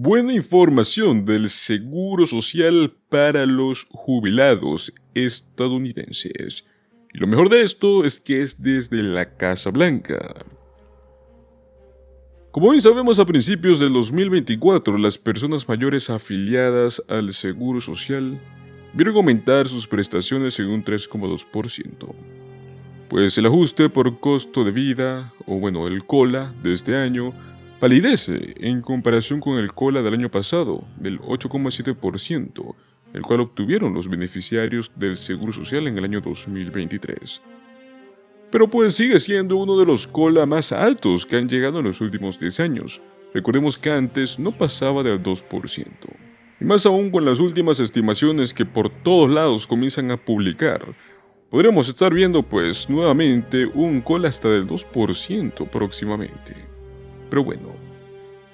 Buena información del Seguro Social para los jubilados estadounidenses. Y lo mejor de esto es que es desde la Casa Blanca. Como bien sabemos, a principios del 2024, las personas mayores afiliadas al Seguro Social vieron aumentar sus prestaciones en un 3,2%. Pues el ajuste por costo de vida, el COLA de este año, palidece en comparación con el COLA del año pasado, del 8,7%, el cual obtuvieron los beneficiarios del Seguro Social en el año 2023. Pero pues sigue siendo uno de los COLA más altos que han llegado en los últimos 10 años. Recordemos que antes no pasaba del 2%. Y más aún con las últimas estimaciones que por todos lados comienzan a publicar, podríamos estar viendo pues nuevamente un COLA hasta del 2% próximamente. Pero bueno,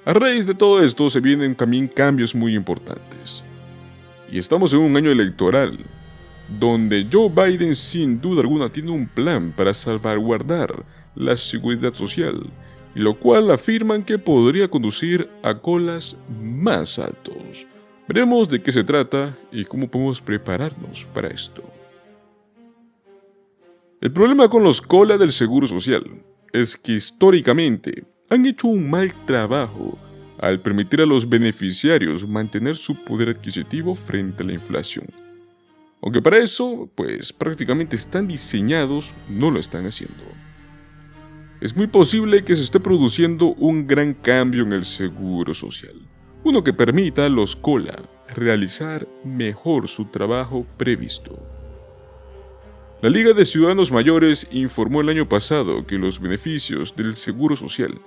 a raíz de todo esto se vienen también cambios muy importantes. Y estamos en un año electoral, donde Joe Biden sin duda alguna tiene un plan para salvaguardar la seguridad social, lo cual afirman que podría conducir a colas más altos. Veremos de qué se trata y cómo podemos prepararnos para esto. El problema con los colas del Seguro Social es que históricamente han hecho un mal trabajo al permitir a los beneficiarios mantener su poder adquisitivo frente a la inflación. Aunque para eso, pues prácticamente están diseñados, no lo están haciendo. Es muy posible que se esté produciendo un gran cambio en el Seguro Social, uno que permita a los COLA realizar mejor su trabajo previsto. La Liga de Ciudadanos Mayores informó el año pasado que los beneficios del Seguro Social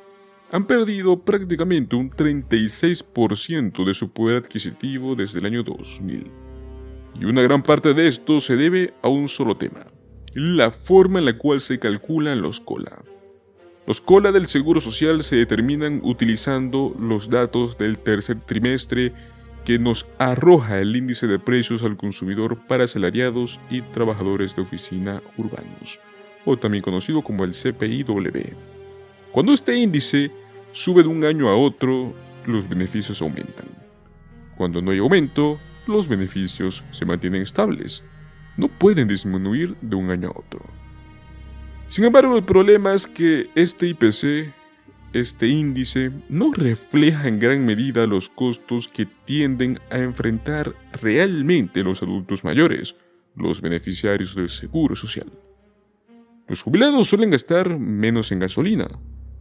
han perdido prácticamente un 36% de su poder adquisitivo desde el año 2000. Y una gran parte de esto se debe a un solo tema: la forma en la cual se calculan los COLA. Los COLA del Seguro Social se determinan utilizando los datos del tercer trimestre que nos arroja el índice de precios al consumidor para asalariados y trabajadores de oficina urbanos, o también conocido como el CPI-W. Cuando este índice sube de un año a otro, los beneficios aumentan. Cuando no hay aumento, los beneficios se mantienen estables. No pueden disminuir de un año a otro. Sin embargo, el problema es que este IPC, este índice, no refleja en gran medida los costos que tienden a enfrentar realmente los adultos mayores, los beneficiarios del Seguro Social. Los jubilados suelen gastar menos en gasolina,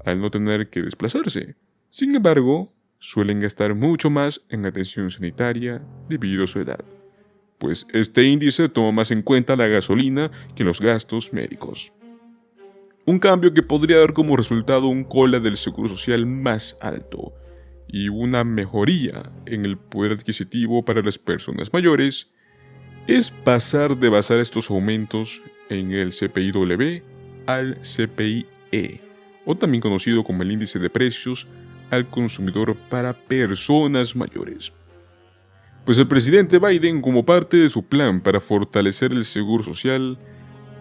al no tener que desplazarse. Sin embargo, suelen gastar mucho más en atención sanitaria debido a su edad, pues este índice toma más en cuenta la gasolina que los gastos médicos. Un cambio que podría dar como resultado un COLA del Seguro Social más alto y una mejoría en el poder adquisitivo para las personas mayores es pasar de basar estos aumentos en el CPI-W al CPI-E, o también conocido como el índice de precios al consumidor para personas mayores. Pues el presidente Biden, como parte de su plan para fortalecer el Seguro Social,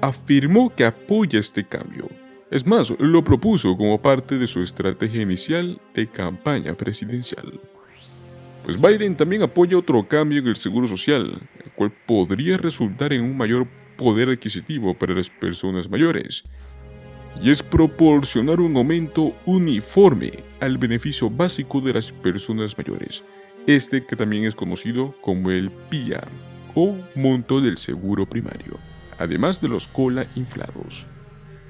afirmó que apoya este cambio. Es más, lo propuso como parte de su estrategia inicial de campaña presidencial. Pues Biden también apoya otro cambio en el Seguro Social, el cual podría resultar en un mayor poder adquisitivo para las personas mayores, y es proporcionar un aumento uniforme al beneficio básico de las personas mayores, este que también es conocido como el PIA, o monto del seguro primario, además de los COLA inflados.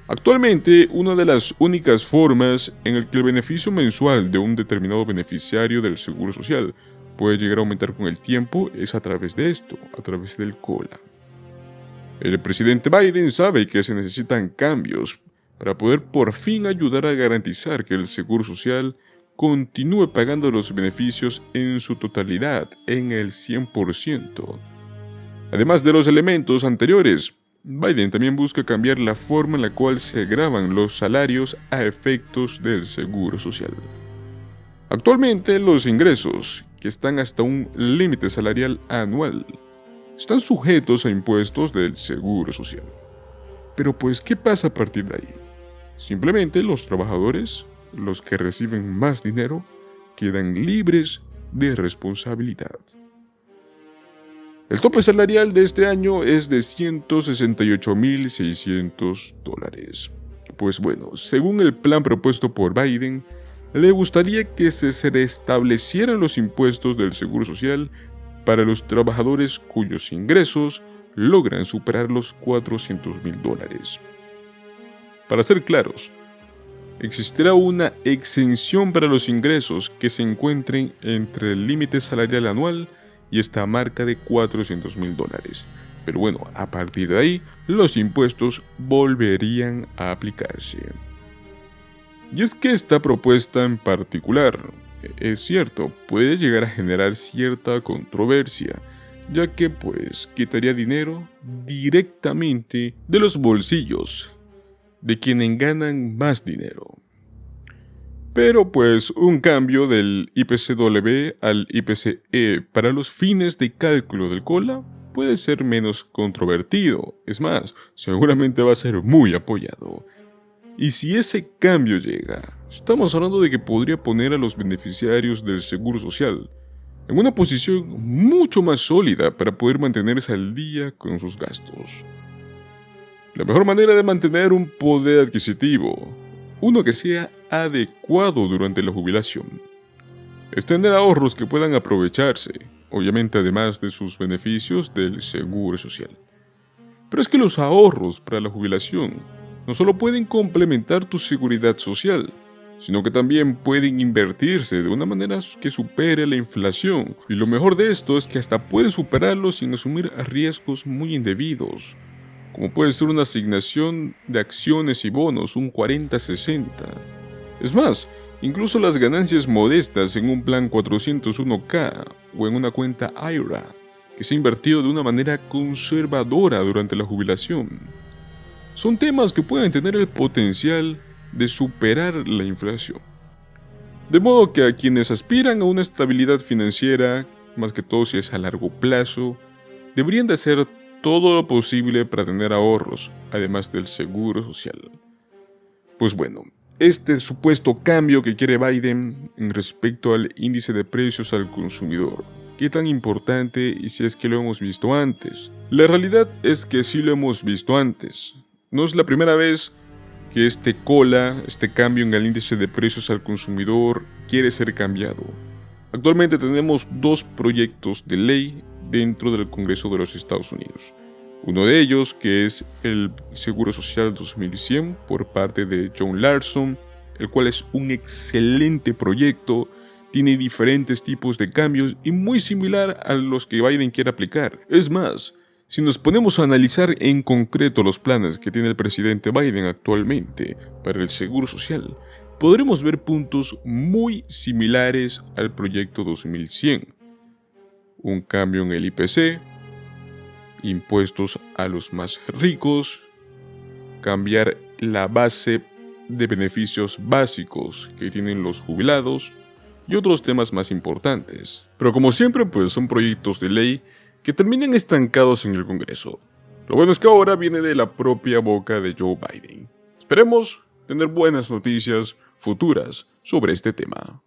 Actualmente, una de las únicas formas en la que el beneficio mensual de un determinado beneficiario del Seguro Social puede llegar a aumentar con el tiempo es a través de esto, a través del COLA. El presidente Biden sabe que se necesitan cambios para poder por fin ayudar a garantizar que el Seguro Social continúe pagando los beneficios en su totalidad, en el 100%. Además de los elementos anteriores, Biden también busca cambiar la forma en la cual se graban los salarios a efectos del Seguro Social. Actualmente, los ingresos, que están hasta un límite salarial anual, están sujetos a impuestos del Seguro Social. Pero pues, ¿qué pasa a partir de ahí? Simplemente los trabajadores, los que reciben más dinero, quedan libres de responsabilidad. El tope salarial de este año es de $168.600. Pues bueno, según el plan propuesto por Biden, le gustaría que se restablecieran los impuestos del Seguro Social para los trabajadores cuyos ingresos logran superar los $400.000. Para ser claros, existirá una exención para los ingresos que se encuentren entre el límite salarial anual y esta marca de $400.000. Pero bueno, a partir de ahí, los impuestos volverían a aplicarse. Y es que esta propuesta en particular, es cierto, puede llegar a generar cierta controversia, ya que pues quitaría dinero directamente de los bolsillos de quienes ganan más dinero. Pero pues un cambio del IPCW al IPCE para los fines de cálculo del COLA puede ser menos controvertido, es más, seguramente va a ser muy apoyado. Y si ese cambio llega, estamos hablando de que podría poner a los beneficiarios del Seguro Social en una posición mucho más sólida para poder mantenerse al día con sus gastos. La mejor manera de mantener un poder adquisitivo, uno que sea adecuado durante la jubilación, es tener ahorros que puedan aprovecharse, obviamente además de sus beneficios del Seguro Social. Pero es que los ahorros para la jubilación no solo pueden complementar tu seguridad social, sino que también pueden invertirse de una manera que supere la inflación. Y lo mejor de esto es que hasta puedes superarlo sin asumir riesgos muy indebidos, como puede ser una asignación de acciones y bonos, un 40-60. Es más, incluso las ganancias modestas en un plan 401k o en una cuenta IRA, que se ha invertido de una manera conservadora durante la jubilación. Son temas que pueden tener el potencial de superar la inflación. De modo que a quienes aspiran a una estabilidad financiera, más que todo si es a largo plazo, deberían de hacer todo lo posible para tener ahorros, además del Seguro Social. Pues bueno, este supuesto cambio que quiere Biden en respecto al índice de precios al consumidor, ¿qué tan importante y si es que lo hemos visto antes? La realidad es que sí lo hemos visto antes. No es la primera vez que este cambio en el índice de precios al consumidor quiere ser cambiado. Actualmente tenemos dos proyectos de ley dentro del Congreso de los Estados Unidos. Uno de ellos, que es el Seguro Social 2100 por parte de John Larson, el cual es un excelente proyecto, tiene diferentes tipos de cambios y muy similar a los que Biden quiere aplicar. Es más, si nos ponemos a analizar en concreto los planes que tiene el presidente Biden actualmente para el Seguro Social, podremos ver puntos muy similares al proyecto 2100. Un cambio en el IPC, impuestos a los más ricos, cambiar la base de beneficios básicos que tienen los jubilados y otros temas más importantes. Pero como siempre, pues son proyectos de ley que terminan estancados en el Congreso. Lo bueno es que ahora viene de la propia boca de Joe Biden. Esperemos tener buenas noticias futuras sobre este tema.